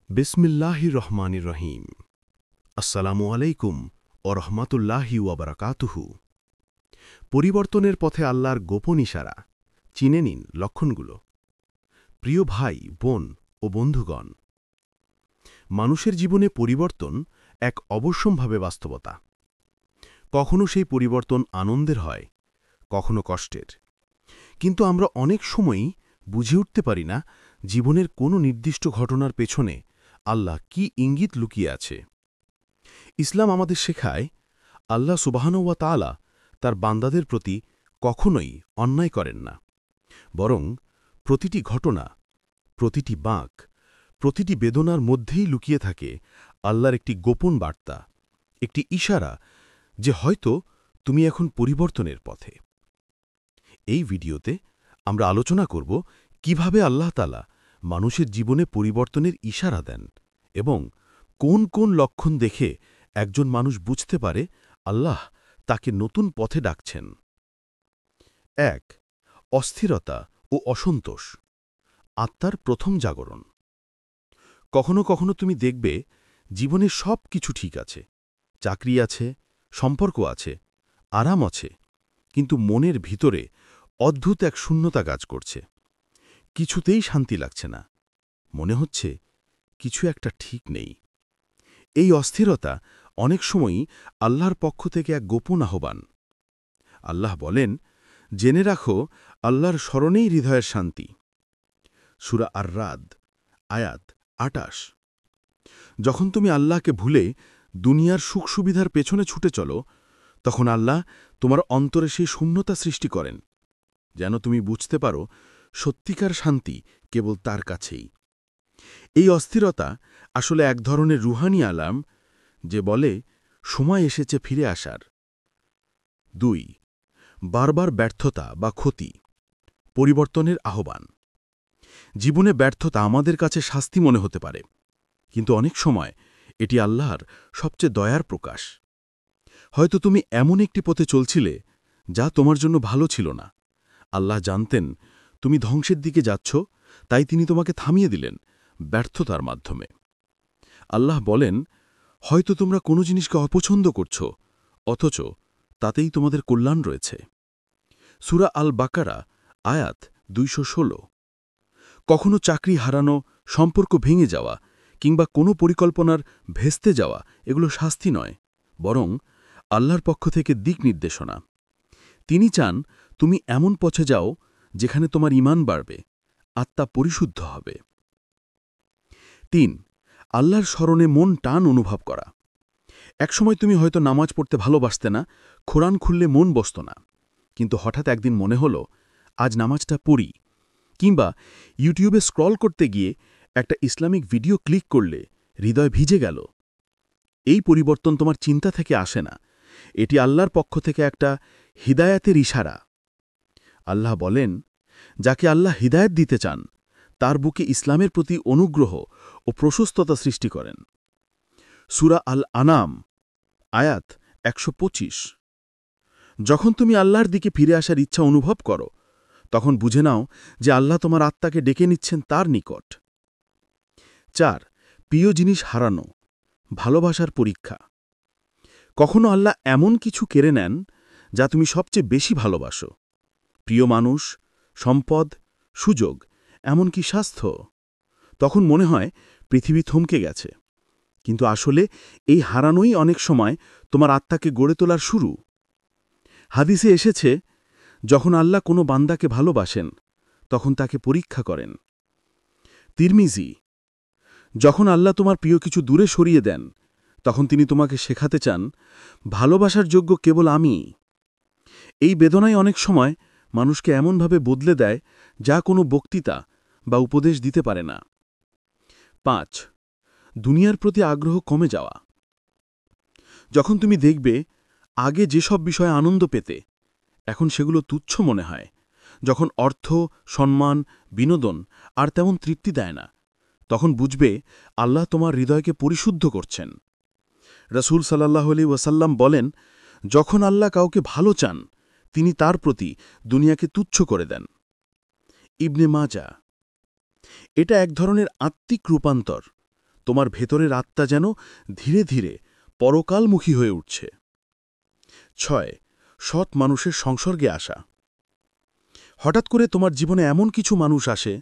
বিসমিল্লাহির রহমানির রহিম। আসসালামু আলাইকুম ও রহমাতুল্লাহি ওয়াবারাকাতুহু। পরিবর্তনের পথে আল্লাহর গোপন ইশারা, চিনে নিন লক্ষণগুলো। প্রিয় ভাই, বোন ও বন্ধুগণ, মানুষের জীবনে পরিবর্তন এক অবশ্যম্ভাবী বাস্তবতা। কখনো সেই পরিবর্তন আনন্দের হয়, কখনো কষ্টের। কিন্তু আমরা অনেক সময়ই বুঝে উঠতে পারি না জীবনের কোনো নির্দিষ্ট ঘটনার পেছনে আল্লাহ কি ইঙ্গিত লুকিয়ে আছে। ইসলাম আমাদের শেখায়, আল্লাহ সুবহানাহু ওয়া তাআলা তার বান্দাদের প্রতি কখনোই অন্যায় করেন না, বরং প্রতিটি ঘটনা, প্রতিটি বাঁক, প্রতিটি বেদনার মধ্যেই লুকিয়ে থাকে আল্লাহর একটি গোপন বার্তা, একটি ইশারা যে হয়তো তুমি এখন পরিবর্তনের পথে। এই ভিডিওতে আমরা আলোচনা করব কিভাবে আল্লাহ তাআলা মানুষের জীবনে পরিবর্তনের ইশারা দেন এবং কোন কোন লক্ষণ দেখে একজন মানুষ বুঝতে পারে আল্লাহ তাকে নতুন পথে ডাকছেন। ১. অস্থিরতা ও অসন্তোষ, আত্মার প্রথম জাগরণ। কখনো কখনো তুমি দেখবে জীবনে সব কিছু ঠিক আছে, চাকরি আছে, সম্পর্ক আছে, আরাম আছে, কিন্তু মনের ভিতরে অদ্ভুত এক শূন্যতা কাজ করছে। কিছুতেই শান্তি লাগছে না, মনে হচ্ছে কিছু একটা ঠিক নেই। এই অস্থিরতা অনেক সময়ই আল্লাহর পক্ষ থেকে এক গোপন আহ্বান। আল্লাহ বলেন, জেনে রাখো আল্লাহর স্মরণেই হৃদয়ের শান্তি। সূরা আর-রাদ, আয়াত ২৮। যখন তুমি আল্লাহকে ভুলে দুনিয়ার সুখ সুবিধার পেছনে ছুটে চলো, তখন আল্লাহ তোমার অন্তরে সেই শূন্যতা সৃষ্টি করেন, যেন তুমি বুঝতে পারো সত্যিকার শান্তি কেবল তার কাছেই। এই অস্থিরতা আসলে এক ধরনের রুহানি আলাম, যে বলে সময় এসেছে ফিরে আসার। ২. বারবার ব্যর্থতা বা ক্ষতি, পরিবর্তনের আহ্বান। জীবনে ব্যর্থতা আমাদের কাছে শাস্তি মনে হতে পারে, কিন্তু অনেক সময় এটি আল্লাহর সবচেয়ে দয়ার প্রকাশ। হয়তো তুমি এমন একটি পথে চলছিলে যা তোমার জন্য ভালো ছিল না। আল্লাহ জানতেন তুমি ধ্বংসের দিকে যাচ্ছ, তাই তিনি তোমাকে থামিয়ে দিলেন ব্যর্থতার মাধ্যমে। আল্লাহ বলেন, হয়তো তোমরা কোনো জিনিসকে অপছন্দ করছ, অথচ তাতেই তোমাদের কল্যাণ রয়েছে। সূরা আল বাকারা, আয়াত ২১৬। কখনো চাকরি হারানো, সম্পর্ক ভেঙে যাওয়া কিংবা কোনো পরিকল্পনার ভেস্তে যাওয়া এগুলো শাস্তি নয়, বরং আল্লাহর পক্ষ থেকে দিক নির্দেশনা। তিনি চান তুমি এমন পথে যাও যেখানে তোমার ঈমান বাড়বে, আত্মা পরিশুদ্ধ হবে। ৩. আল্লাহর স্মরণে মন টান অনুভব করা। একসময় তুমি হয়তো নামাজ পড়তে ভালোবাসতে না, কোরআন খুললে মন বসত না, কিন্তু হঠাৎ একদিন মনে হলো আজ নামাজটা পড়ি, কিংবা ইউটিউবে স্ক্রল করতে গিয়ে একটা ইসলামিক ভিডিও ক্লিক করলে হৃদয় ভিজে গেল। এই পরিবর্তন তোমার চিন্তা থেকে আসে না, এটি আল্লাহর পক্ষ থেকে একটা হিদায়াতের ইশারা। আল্লাহ বলেন, যাকে আল্লাহ হিদায়াত দিতে চান তার বুকে ইসলামের প্রতি অনুগ্রহ ও প্রশস্ততা সৃষ্টি করেন। সূরা আল আনাম, আয়াত ১২৫। যখন তুমি আল্লাহর দিকে ফিরে আসার ইচ্ছা অনুভব করো, তখন বুঝে নাও যে আল্লাহ তোমার আত্মাকে ডেকে নিচ্ছেন তার নিকট। ৪. প্রিয় জিনিস হারানো, ভালোবাসার পরীক্ষা। কখনো আল্লাহ এমন কিছু কেড়ে নেন যা তুমি সবচেয়ে বেশি ভালোবাসো, প্রিয় মানুষ, সম্পদ, সুযোগ, এমনকি স্বাস্থ্য। তখন মনে হয় পৃথিবী থমকে গেছে, কিন্তু আসলে এই হারানোই অনেক সময় তোমার আত্মাকে গড়ে তোলার শুরু। হাদিসে এসেছে, যখন আল্লাহ কোনো বান্দাকে ভালোবাসেন তখন তাকে পরীক্ষা করেন। তিরমিজি, যখন আল্লাহ তোমার প্রিয় কিছু দূরে সরিয়ে দেন তখন তিনি তোমাকে শেখাতে চান ভালোবাসার যোগ্য কেবল আমি। এই বেদনাই অনেক সময় মানুষকে এমনভাবে বদলে দেয় যা কোনো বক্তৃতা বা উপদেশ দিতে পারে না। ৫. দুনিয়ার প্রতি আগ্রহ কমে যাওয়া। যখন তুমি দেখবে আগে যেসব বিষয়ে আনন্দ পেতে এখন সেগুলো তুচ্ছ মনে হয়, যখন অর্থ, সম্মান, বিনোদন আর তেমন তৃপ্তি দেয় না, তখন বুঝবে আল্লাহ তোমার হৃদয়কে পরিশুদ্ধ করছেন। রাসূল সাল্লাল্লাহু আলাইহি ওয়াসাল্লাম বলেন, যখন আল্লাহ কাউকে ভালো চান তিনি তার প্রতি দুনিয়াকে তুচ্ছ করে দেন। ইবনে মাজাহ। এটা এক ধরনের আত্মিক রূপান্তর। তোমার ভেতরের আত্মা যেন ধীরে ধীরে পরকালমুখী হয়ে উঠছে। 6. সৎ মানুষের সংসর্গে আসা। হঠাৎ করে তোমার জীবনে এমন কিছু মানুষ আসে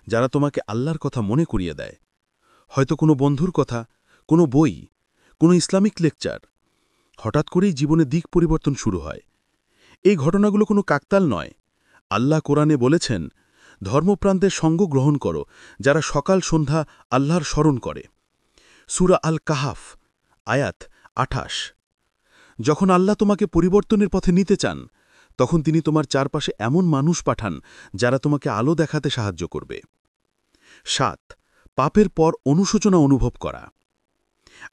যারা তোমাকে আল্লাহর কথা মনে করিয়ে দেয়। হয়তো কোনো বন্ধুর কথা, কোনো বই, কোনো ইসলামিক লেকচার। হঠাৎ করেই জীবনে দিক পরিবর্তন শুরু হয়। এই ঘটনাগুলো কোনো কাকতাল নয়। আল্লাহ কোরআনে বলেছেন, ধর্মপ্রান্তের সঙ্গ গ্রহণ করো যারা সকাল সন্ধ্যা আল্লাহর স্মরণ করে। সূরা আল কাহাফ, আয়াত 28। যখন আল্লাহ তোমাকে পরিবর্তনের পথে নিতে চান, তখন তিনি তোমার চারপাশে এমন মানুষ পাঠান যারা তোমাকে আলো দেখাতে সাহায্য করবে। 7. পাপের পর অনুশোচনা অনুভব করা।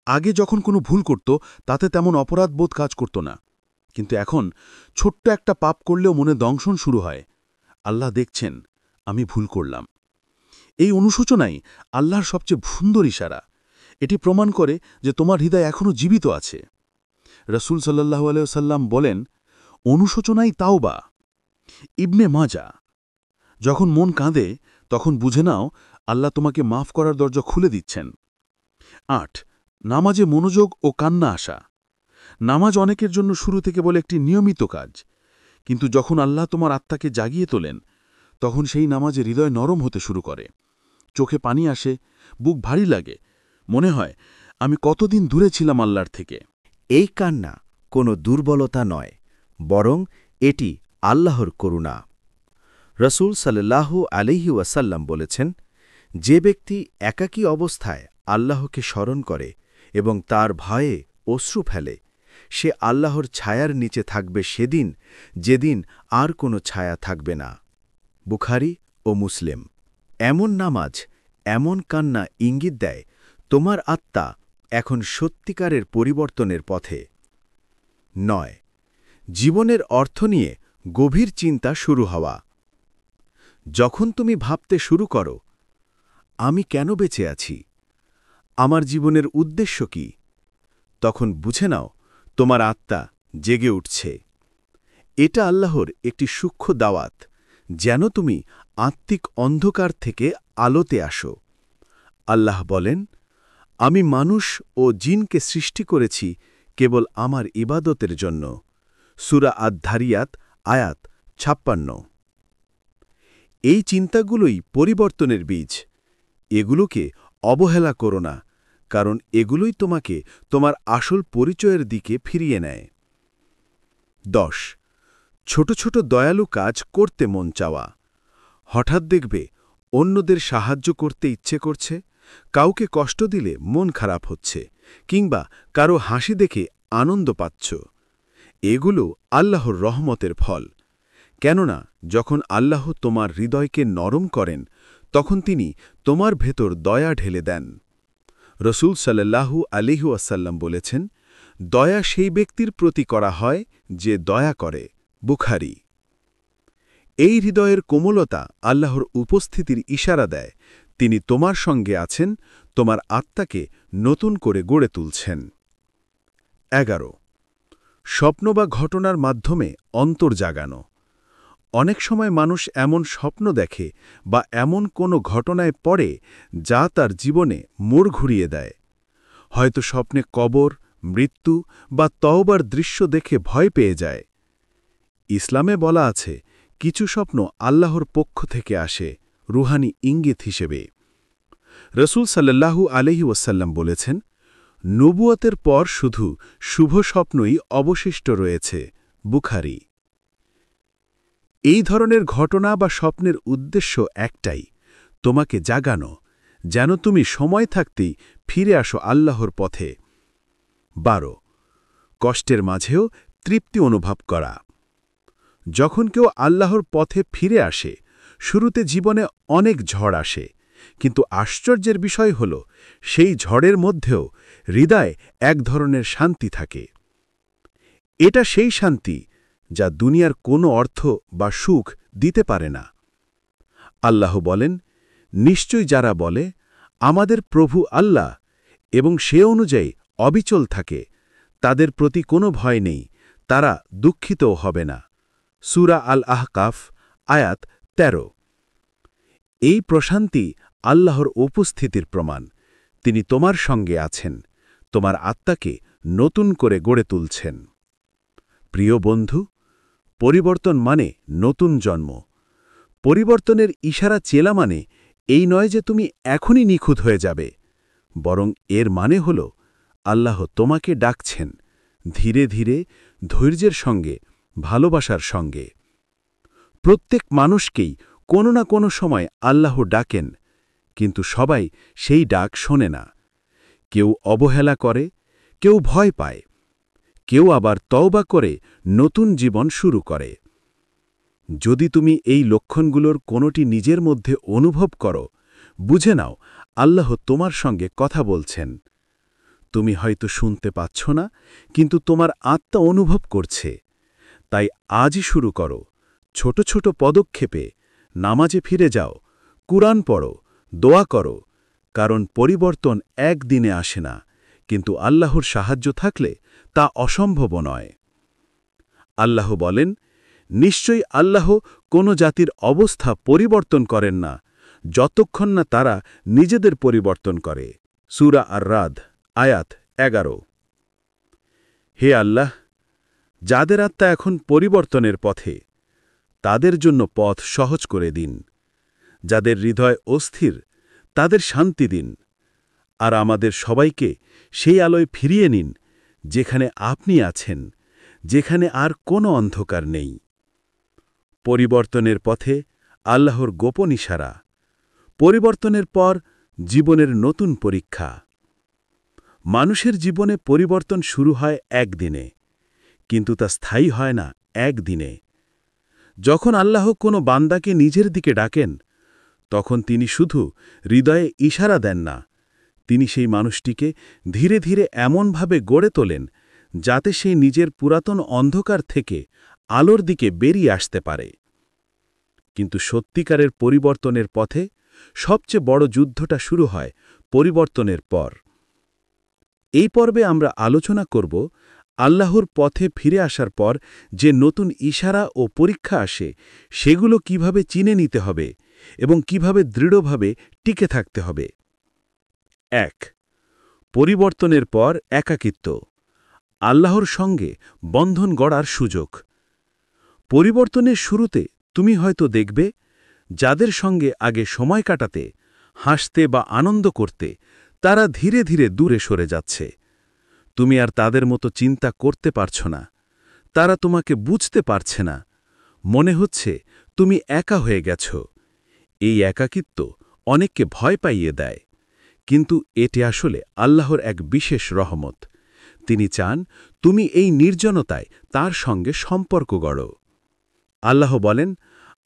আগে যখন কোনো ভুল করত তাতে তেমন অপরাধবোধ কাজ করত না, কিন্তু এখন ছোট্ট একটা পাপ করলেও মনে দংশন শুরু হয়। আল্লাহ দেখছেন, আমি ভুল করলাম। এই অনুশোচনাই আল্লাহর সবচেয়ে সুন্দর ইশারা। এটি প্রমাণ করে যে তোমার হৃদয় এখনও জীবিত আছে। রাসূল সাল্লাল্লাহু আলাইহি ওয়াসাল্লাম বলেন, অনুশোচনাই তাওবা। ইবনে মাজা। যখন মন কাঁদে তখন বুঝে নাও আল্লাহ তোমাকে মাফ করার দরজা খুলে দিচ্ছেন। 8. নামাজে মনোযোগ ও কান্না আসা। নামাজ অনেকের জন্য শুরু থেকে বলে একটি নিয়মিত কাজ, কিন্তু যখন আল্লাহ তোমার আত্মাকে জাগিয়ে তোলেন, তখন সেই নামাজে হৃদয় নরম হতে শুরু করে। চোখে পানি আসে, বুক ভারী লাগে, মনে হয় আমি কতদিন দূরে ছিলাম আল্লাহর থেকে। এই কান্না কোনো দুর্বলতা নয়, বরং এটি আল্লাহর করুণা। রসূল সাল্লাল্লাহু আলাইহি ওয়াসাল্লাম বলেছেন, যে ব্যক্তি একাকী অবস্থায় আল্লাহকে স্মরণ করে এবং তার ভয়ে অশ্রু ফেলে, সে আল্লাহর ছায়ার নিচে থাকবে সেদিন যেদিন আর কোনো ছায়া থাকবে না। বুখারী ও মুসলিম। এমন নামাজ, এমন কান্না ইঙ্গিত দেয় তোমার আত্মা এখন সত্যিকারের পরিবর্তনের পথে। 9. জীবনের অর্থ নিয়ে গভীর চিন্তা শুরু হওয়া। যখন তুমি ভাবতে শুরু করো, আমি কেন বেঁচে আছি, আমার জীবনের উদ্দেশ্য কি, তখন বুঝে নাও তোমার আত্মা জেগে উঠছে। এটা আল্লাহর একটি সূক্ষ্ম দাওয়াত, যেন তুমি আত্মিক অন্ধকার থেকে আলোতে আসো। আল্লাহ বলেন, আমি মানুষ ও জিনকে সৃষ্টি করেছি কেবল আমার ইবাদতের জন্য। সূরা আদ-দারিয়াত, আয়াত 56। এই চিন্তাগুলোই পরিবর্তনের বীজ। এগুলোকে অবহেলা করো না, কারণ এগুলোই তোমাকে তোমার আসল পরিচয়ের দিকে ফিরিয়ে নেয়। 10. ছোট ছোট দয়ালু কাজ করতে মন চাওয়া। হঠাৎ দেখবে অন্যদের সাহায্য করতে ইচ্ছে করছে, কাউকে কষ্ট দিলে মন খারাপ হচ্ছে, কিংবা কারো হাসি দেখে আনন্দ পাচ্ছ। এগুলো আল্লাহর রহমতের ফল। কেননা যখন আল্লাহ তোমার হৃদয়কে নরম করেন, তখন তিনি তোমার ভেতর দয়া ঢেলে দেন। রসূল সাল্লাল্লাহু আলাইহি ওয়াসাল্লাম বলেছেন, দয়া সেই ব্যক্তির প্রতি করা হয় যে দয়া করে। বুখারী। এই হৃদয়ের কোমলতা আল্লাহর উপস্থিতির ইশারা দেয়, তিনি তোমার সঙ্গে আছেন, তোমার আত্মাকে নতুন করে গড়ে তুলছেন। 11. স্বপ্ন বা ঘটনার মাধ্যমে অন্তর জাগানো। অনেক সময় মানুষ এমন স্বপ্ন দেখে বা এমন কোনো ঘটনায় পড়ে যা তার জীবনে মোড় ঘুরিয়ে দেয়। হয়তো স্বপ্নে কবর, মৃত্যু বা তওবার দৃশ্য দেখে ভয় পেয়ে যায়। ইসলামে বলা আছে, কিছু স্বপ্ন আল্লাহর পক্ষ থেকে আসে, রুহানি ইঙ্গিত হিসেবে। রসূল সাল্লাল্লাহু আলাইহি ওয়াসাল্লাম বলেছেন, নবুয়তের পর শুধু শুভ স্বপ্নই অবশিষ্ট রয়েছে। বুখারী। এই ধরনের ঘটনা বা স্বপ্নের উদ্দেশ্য একটাই, তোমাকে জাগানো, যেন তুমি সময় থাকতেই ফিরে আসো আল্লাহর পথে। 12. কষ্টের মাঝেও তৃপ্তি অনুভব করা। যখন কেউ আল্লাহর পথে ফিরে আসে, শুরুতে জীবনে অনেক ঝড় আসে, কিন্তু আশ্চর্যের বিষয় হল সেই ঝড়ের মধ্যেও হৃদয়ে এক ধরনের শান্তি থাকে। এটা সেই শান্তি যা দুনিয়ার কোনো অর্থ বা সুখ দিতে পারে না। আল্লাহ বলেন, নিশ্চয় যারা বলে আমাদের প্রভু আল্লাহ এবং সে অনুযায়ী অবিচল থাকে, তাদের প্রতি কোনো ভয় নেই, তারা দুঃখিতও হবে না। সূরা আল-আহকাফ, আয়াত 13। এই প্রশান্তি আল্লাহর উপস্থিতির প্রমাণ। তিনি তোমার সঙ্গে আছেন, তোমার আত্মাকে নতুন করে গড়ে তুলছেন। প্রিয় বন্ধু, পরিবর্তন মানে নতুন জন্ম। পরিবর্তনের ইশারা চেলা মানে এই নয় যে তুমি এখনই নিখুঁত হয়ে যাবে, বরং এর মানে হল আল্লাহ তোমাকে ডাকছেন ধীরে ধীরে, ধৈর্যের সঙ্গে, ভালোবাসার সঙ্গে। প্রত্যেক মানুষকেই কোনো না কোনো সময় আল্লাহ ডাকেন, কিন্তু সবাই সেই ডাক শোনে না। কেউ অবহেলা করে, কেউ ভয় পায়, কেউ আবার তওবা করে নতুন জীবন শুরু করে। যদি তুমি এই লক্ষণগুলোর কোনোটি নিজের মধ্যে অনুভব করো, বুঝে নাও আল্লাহ তোমার সঙ্গে কথা বলছেন। তুমি হয়তো শুনতে পাচ্ছ না, কিন্তু তোমার আত্মা অনুভব করছে। তাই আজই শুরু করো, ছোট ছোট পদক্ষেপে। নামাজে ফিরে যাও, কুরআন পড়ো, দোয়া করো, কারণ পরিবর্তন একদিনে আসে না, কিন্তু আল্লাহর সাহায্য থাকলে তা অসম্ভব নয়। আল্লাহ বলেন, নিশ্চয়ই আল্লাহ কোনো জাতির অবস্থা পরিবর্তন করেন না যতক্ষণ না তারা নিজেদের পরিবর্তন করে। সূরা আর-রাদ, আয়াত 11। হে আল্লাহ, যাদের আত্মা এখন পরিবর্তনের পথে, তাদের জন্য পথ সহজ করে দিন। যাদের হৃদয় অস্থির, তাদের শান্তি দিন। আর আমাদের সবাইকে সেই আলোয় ফিরিয়ে নিন যেখানে আপনি আছেন, যেখানে আর কোনো অন্ধকার নেই। পরিবর্তনের পথে আল্লাহর গোপন ইশারা। পরিবর্তনের পর জীবনের নতুন পরীক্ষা। মানুষের জীবনে পরিবর্তন শুরু হয় একদিনে, কিন্তু তা স্থায়ী হয় না একদিনে। যখন আল্লাহ কোনো বান্দাকে নিজের দিকে ডাকেন, তখন তিনি শুধু হৃদয়ে ইশারা দেন না, তিনি সেই মানুষটিকে ধীরে ধীরে এমনভাবে গড়ে তোলেন যাতে সে নিজের পুরাতন অন্ধকার থেকে আলোর দিকে বেরিয়ে আসতে পারে। কিন্তু সত্যিকারের পরিবর্তনের পথে সবচেয়ে বড় যুদ্ধটা শুরু হয় পরিবর্তনের পর। এই পর্বে আমরা আলোচনা করব আল্লাহর পথে ফিরে আসার পর যে নতুন ইশারা ও পরীক্ষা আসে, সেগুলো কিভাবে চিনে নিতে হবে এবং কিভাবে দৃঢ়ভাবে টিকে থাকতে হবে। ১. পরিবর্তনের পর একাকিত্ব। আল্লাহর সঙ্গে বন্ধন গড়ার সুযোগ। পরিবর্তনের শুরুতে তুমি হয়তো দেখবে, যাদের সঙ্গে আগে সময় কাটাতে, হাসতে বা আনন্দ করতে, তারা ধীরে ধীরে দূরে সরে যাচ্ছে। তুমি আর তাদের মতো চিন্তা করতে পারছ না, তারা তোমাকে বুঝতে পারছে না, মনে হচ্ছে তুমি একা হয়ে গেছ। এই একাকিত্ব অনেককে ভয় পাইয়ে দেয়, কিন্তু এটি আসলে আল্লাহর এক বিশেষ রহমত। তিনি চান তুমি এই নির্জনতায় তার সঙ্গে সম্পর্ক গড়ো। আল্লাহ বলেন,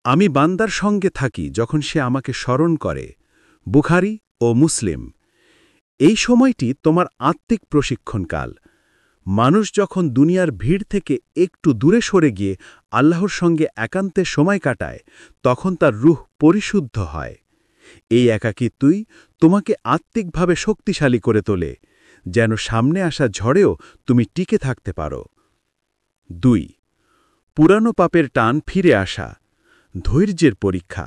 আমি বান্দার সঙ্গে থাকি যখন সে আমাকে স্মরণ করে। বুখারী ও মুসলিম। এই সময়টি তোমার আত্মিক প্রশিক্ষণকাল। মানুষ যখন দুনিয়ার ভিড় থেকে একটু দূরে সরে গিয়ে আল্লাহর সঙ্গে একান্তে সময় কাটায়, তখন তার রূহ পরিশুদ্ধ হয়। এই একাকিত্বই তোমাকে আত্মিকভাবে শক্তিশালী করে তোলে, যেন সামনে আসা ঝড়েও তুমি টিকে থাকতে পারো। ২. পুরানো পাপের টান ফিরে আসা। ধৈর্যের পরীক্ষা।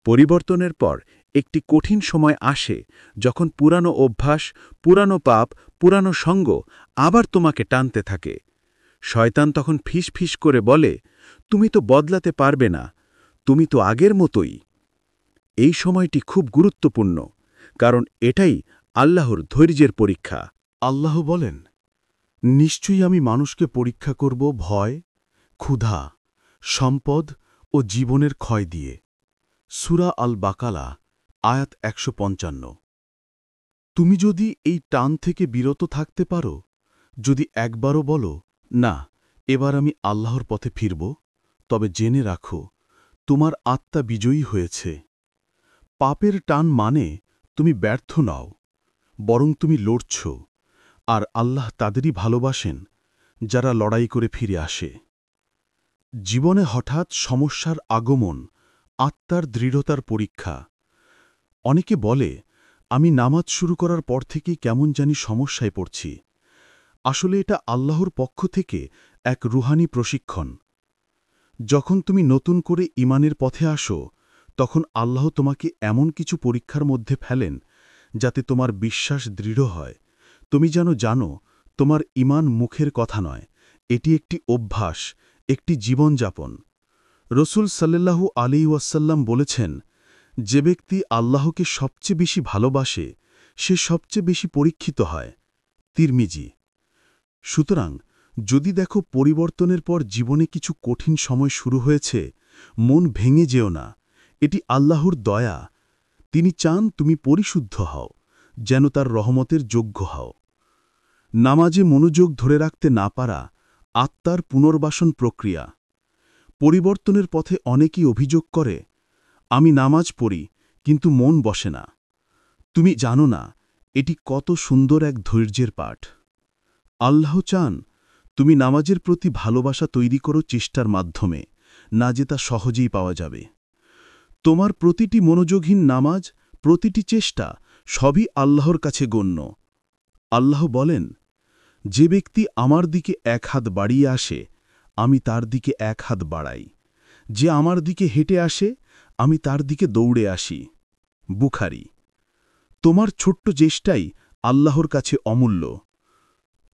পরিবর্তনের পর একটি কঠিন সময় আসে, যখন পুরানো অভ্যাস, পুরানো পাপ, পুরানো সঙ্গ আবার তোমাকে টানতে থাকে। শয়তান তখন ফিস করে বলে, তুমি তো বদলাতে পারবে না, তুমি তো আগের মতোই। এই সময়টি খুব গুরুত্বপূর্ণ, কারণ এটাই আল্লাহর ধৈর্যের পরীক্ষা। আল্লাহ বলেন, নিশ্চয়ই আমি মানুষকে পরীক্ষা করব ভয়, ক্ষুধা, সম্পদ ও জীবনের ক্ষয় দিয়ে। সূরা আল বাকালা, আয়াত ১৫৫। তুমি যদি এই টান থেকে বিরত থাকতে পারো, যদি একবারও বলো, না, এবার আমি আল্লাহর পথে ফিরব, তবে জেনে রাখো, তোমার আত্মা বিজয়ী হয়েছে। পাপের টান মানে তুমি ব্যর্থ নও, বরং তুমি লড়ছ, আর আল্লাহ তাদেরই ভালোবাসেন যারা লড়াই করে ফিরে আসে। জীবনে হঠাৎ সমস্যার আগমন আত্মার দৃঢ়তার পরীক্ষা। অনেকে বলে, আমি নামাজ শুরু করার পর থেকেই কেমন জানি সমস্যায় পড়ছি। আসলে এটা আল্লাহর পক্ষ থেকে এক রুহানি প্রশিক্ষণ। যখন তুমি নতুন করে ঈমানের পথে আসো, তখন আল্লাহ তোমাকে এমন কিছু পরীক্ষার মধ্যে ফেলেন, যাতে তোমার বিশ্বাস দৃঢ় হয়। তুমি যেন জানো তোমার ঈমান মুখের কথা নয়, এটি একটি অভ্যাস, একটি জীবনযাপন। রসূল সাল্লাল্লাহু আলাইহি ওয়াসাল্লাম বলেছেন, যে ব্যক্তি আল্লাহকে সবচেয়ে বেশি ভালোবাসে সে সবচেয়ে বেশি পরীক্ষিত হয়। তিরমিজি। সুতরাং যদি দেখো পরিবর্তনের পর জীবনে কিছু কঠিন সময় শুরু হয়েছে, মন ভেঙে যেও না। এটি আল্লাহর দয়া। তিনি চান তুমি পরিশুদ্ধ হও, যেন তার রহমতের যোগ্য হও। নামাজে মনোযোগ ধরে রাখতে না পারা আত্মার পুনর্বাসন প্রক্রিয়া। পরিবর্তনের পথে অনেকেই অভিযোগ করে, আমি নামাজ পড়ি কিন্তু মন বসে না। তুমি জানো না এটি কত সুন্দর এক ধৈর্যের পাঠ। আল্লাহ চান তুমি নামাজের প্রতি ভালোবাসা তৈরি করো চেষ্টার মাধ্যমে, না যে তা সহজেই পাওয়া যাবে। তোমার প্রতিটি মনোযোগহীন নামাজ, প্রতিটি চেষ্টা সবই আল্লাহর কাছে গণ্য। আল্লাহ বলেন, যে ব্যক্তি আমার দিকে এক হাত বাড়িয়ে আসে আমি তার দিকে এক হাত বাড়াই, যে আমার দিকে হেঁটে আসে আমি তার দিকে দৌড়ে আসি। বুখারী। তোমার ছোট্ট চেষ্টাই আল্লাহর কাছে অমূল্য।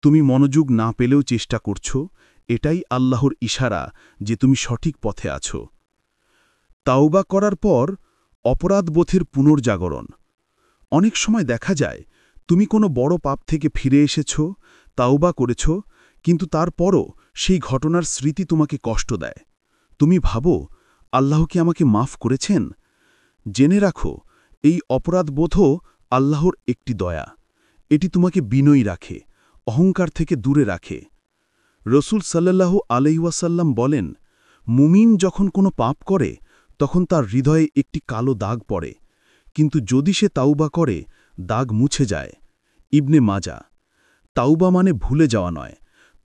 তুমি মনোযোগ না পেলেও চেষ্টা করছ, এটাই আল্লাহর ইশারা যে তুমি সঠিক পথে আছো। তাওবা করার পর অপরাধবোধের পুনর্জাগরণ। অনেক সময় দেখা যায় তুমি কোনো বড় পাপ থেকে ফিরে এসেছ, তাওবা করেছ, কিন্তু তারপরও সেই ঘটনার স্মৃতি তোমাকে কষ্ট দেয়। তুমি ভাবো, আল্লাহ কি আমাকে মাফ করেছেন? জেনে রাখো, এই অপরাধবোধও আল্লাহর একটি দয়া। এটি তোমাকে বিনয়ী রাখে, অহংকার থেকে দূরে রাখে। রসূল সাল্লাল্লাহু আলাইহি ওয়াসাল্লাম বলেন, মুমিন যখন কোনো পাপ করে তখন তার হৃদয়ে একটি কালো দাগ পড়ে, কিন্তু যদি সে তাওবা করে দাগ মুছে যায়। ইবনে মাজা। তাওবা মানে ভুলে যাওয়া নয়,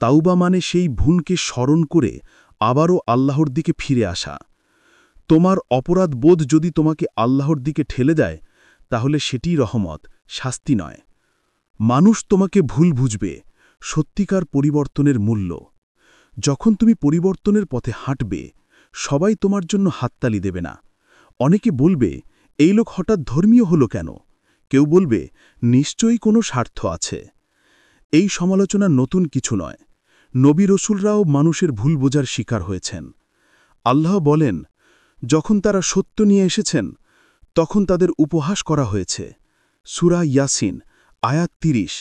তাওবা মানে সেই ভুলকে স্মরণ করে আবারও আল্লাহর দিকে ফিরে আসা। তোমার অপরাধ বোধ যদি তোমাকে আল্লাহর দিকে ঠেলে দেয়, তাহলে সেটিই রহমত, শাস্তি নয়। মানুষ তোমাকে ভুল বুঝবে, সত্যিকার পরিবর্তনের মূল্য। যখন তুমি পরিবর্তনের পথে হাঁটবে, সবাই তোমার জন্য হাততালি দেবে না। অনেকে বলবে, এই লোক হঠাৎ ধর্মীয় হলো কেন? কেউ বলবে, নিশ্চয়ই কোনো স্বার্থ আছে। এই সমালোচনা নতুন কিছু নয়। নবী রসুলরাও মানুষের ভুল বোঝার শিকার হয়েছেন। আল্লাহ বলেন, যখন তারা সত্য নিয়ে এসেছেন তখন তাদের উপহাস করা হয়েছে। সূরা ইয়াসিন, আয়াত ৩০।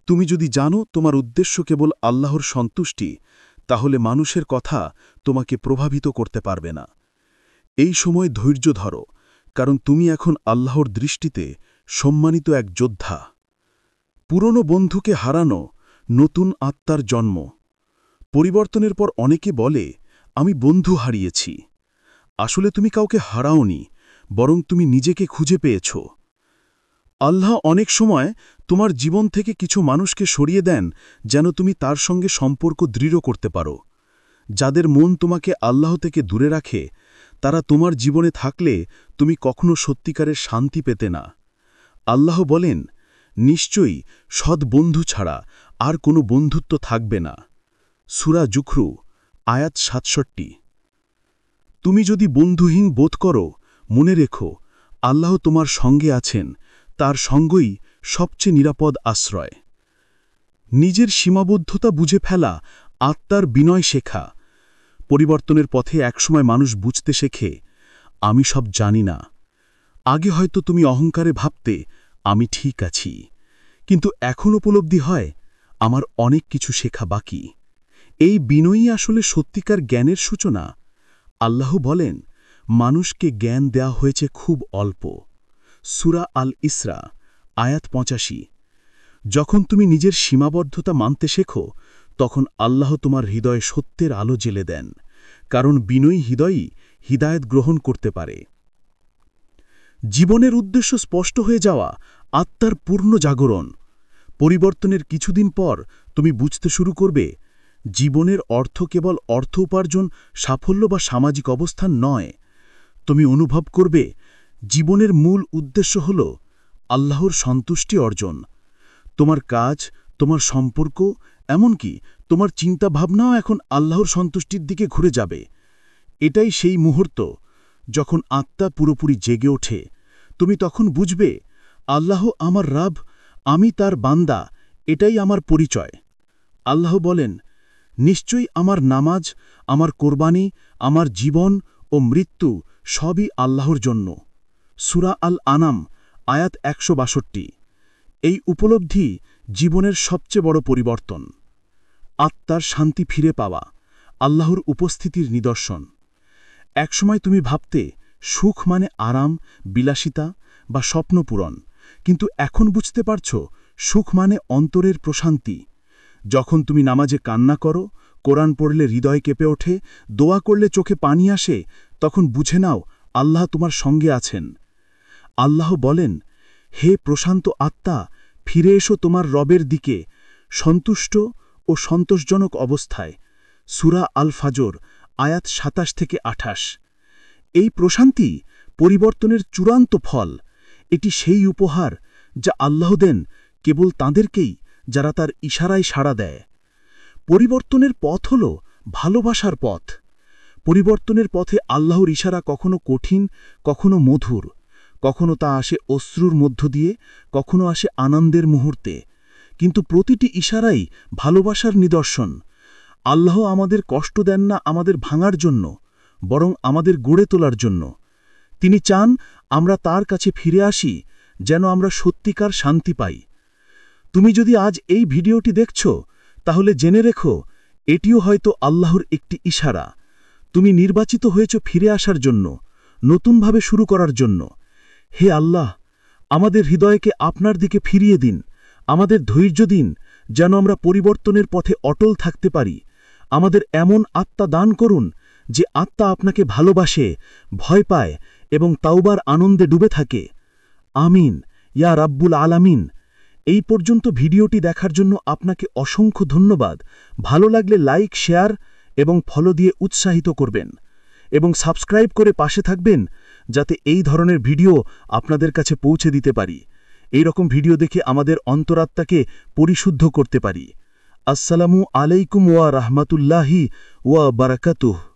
তুমি যদি জানো তোমার উদ্দেশ্য কেবল আল্লাহর সন্তুষ্টি, তাহলে মানুষের কথা তোমাকে প্রভাবিত করতে পারবে না। এই সময় ধৈর্য ধরো, কারণ তুমি এখন আল্লাহর দৃষ্টিতে সম্মানিত এক যোদ্ধা। পুরনো বন্ধুকে হারানো, নতুন আত্মার জন্ম। পরিবর্তনের পর অনেকে বলে, আমি বন্ধু হারিয়েছি। আসলে তুমি কাউকে হারাওনি, বরং তুমি নিজেকে খুঁজে পেয়েছ। আল্লাহ অনেক সময় তোমার জীবন থেকে কিছু মানুষকে সরিয়ে দেন যেন তুমি তার সঙ্গে সম্পর্ক দৃঢ় করতে পারো। যাদের মন তোমাকে আল্লাহ থেকে দূরে রাখে, তারা তোমার জীবনে থাকলে তুমি কখনো সত্যিকারের শান্তি পেতে না। আল্লাহ বলেন, নিশ্চয়ই সৎ বন্ধু ছাড়া আর কোনো বন্ধুত্ব থাকবে না। সূরা যুখরু, আয়াত ৬৭। তুমি যদি বন্ধুহীন বোধ করো, মনে রেখো, আল্লাহ তোমার সঙ্গে আছেন, তার সঙ্গই সবচেয়ে নিরাপদ আশ্রয়। নিজের সীমাবদ্ধতা বুঝে ফেলা, আত্মার বিনয় শেখা। পরিবর্তনের পথে একসময় মানুষ বুঝতে শেখে, আমি সব জানি না। আগে হয়তো তুমি অহংকারে ভাবতে, আমি ঠিক আছি, কিন্তু এখন উপলব্ধি হয়, আমার অনেক কিছু শেখা বাকি। এই বিনয়ই আসলে সত্যিকার জ্ঞানের সূচনা। আল্লাহ বলেন, মানুষকে জ্ঞান দেয়া হয়েছে খুব অল্প। সূরা আল ইসরা, আয়াত ৮৫। যখন তুমি নিজের সীমাবদ্ধতা মানতে শেখো, তখন আল্লাহ তোমার হৃদয়ে সত্যের আলো জ্বেলে দেন, কারণ বিনয়ী হৃদয়ই হিদায়াত গ্রহণ করতে পারে। জীবনের উদ্দেশ্য স্পষ্ট হয়ে যাওয়া, আত্মার পূর্ণ জাগরণ। পরিবর্তনের কিছুদিন পর তুমি বুঝতে শুরু করবে, জীবনের অর্থ কেবল অর্থ উপার্জন, সাফল্য বা সামাজিক অবস্থান নয়। তুমি অনুভব করবে, জীবনের মূল উদ্দেশ্য হল আল্লাহর সন্তুষ্টি অর্জন। তোমার কাজ, তোমার সম্পর্ক, এমনকি তোমার চিন্তাভাবনাও এখন আল্লাহর সন্তুষ্টির দিকে ঘুরে যাবে। এটাই সেই মুহূর্ত যখন আত্মা পুরোপুরি জেগে ওঠে। তুমি তখন বুঝবে, আল্লাহ আমার রাব, আমি তার বান্দা, এটাই আমার পরিচয়। আল্লাহ বলেন, নিশ্চয়ই আমার নামাজ, আমার কোরবানি, আমার জীবন ও মৃত্যু সবই আল্লাহর জন্য। সূরা আল আনাম, আয়াত ১৬২। এই উপলব্ধি জীবনের সবচেয়ে বড় পরিবর্তন। আত্মার শান্তি ফিরে পাওয়া, আল্লাহর উপস্থিতির নিদর্শন। একসময় তুমি ভাবতে সুখ মানে আরাম, বিলাসিতা বা স্বপ্নপূরণ, কিন্তু এখন বুঝতে পারছ সুখ মানে অন্তরের প্রশান্তি। যখন তুমি নামাজে কান্না করো, কোরআন পড়লে হৃদয় কেঁপে ওঠে, দোয়া করলে চোখে পানি আসে, তখন বুঝে নাও আল্লাহ তোমার সঙ্গে আছেন। আল্লাহ বলেন, হে প্রশান্ত আত্মা, ফিরে এসো তোমার রবের দিকে, সন্তুষ্ট ও সন্তোষজনক অবস্থায়। সূরা আল ফাজর, আয়াত ২৭-২৮। এই প্রশান্তি পরিবর্তনের চূড়ান্ত ফল। এটি সেই উপহার যা আল্লাহ দেন কেবল তাঁদেরকেই যারা তার ইশারায় সাড়া দেয়। পরিবর্তনের পথ হল ভালোবাসার পথ। পরিবর্তনের পথে আল্লাহর ইশারা কখনো কঠিন, কখনো মধুর, কখনো তা আসে অশ্রুর মধ্য দিয়ে, কখনো আসে আনন্দের মুহূর্তে, কিন্তু প্রতিটি ইশারাই ভালোবাসার নিদর্শন। আল্লাহ আমাদের কষ্ট দেন না আমাদের ভাঙার জন্য, বরং আমাদের গড়ে তোলার জন্য। তিনি চান আমরা তার কাছে ফিরে আসি, যেন আমরা সত্যিকার শান্তি পাই। তুমি যদি আজ এই ভিডিওটি দেখছ, তাহলে জেনে রেখো এটিও হয়তো আল্লাহর একটি ইশারা। তুমি নির্বাচিত হয়েছ ফিরে আসার জন্য, নতুনভাবে শুরু করার জন্য। হে আল্লাহ, আমাদের হৃদয়কে আপনার দিকে ফিরিয়ে দিন, আমাদের ধৈর্য দিন, যেন আমরা পরিবর্তনের পথে অটল থাকতে পারি। আমাদের এমন আত্মা দান করুন যে আত্মা আপনাকে ভালোবাসে, ভয় পায় এবং তাওবার আনন্দে ডুবে থাকে। আমিন ইয়া রাব্বুল আলামিন। এই পর্যন্ত ভিডিওটি দেখার জন্য আপনাকে অসংখ্য ধন্যবাদ। ভালো লাগলে লাইক, শেয়ার এবং ফলো দিয়ে উৎসাহিত করবেন, এবং সাবস্ক্রাইব করে পাশে থাকবেন যাতে এই ধরনের ভিডিও আপনাদের কাছে পৌঁছে দিতে পারি। এই রকম ভিডিও দেখে আমাদের অন্তরাত্মাকে পরিশুদ্ধ করতে পারি। আসসালামু আলাইকুম ওয়া রাহমাতুল্লাহি ওয়া বারাকাতুহু।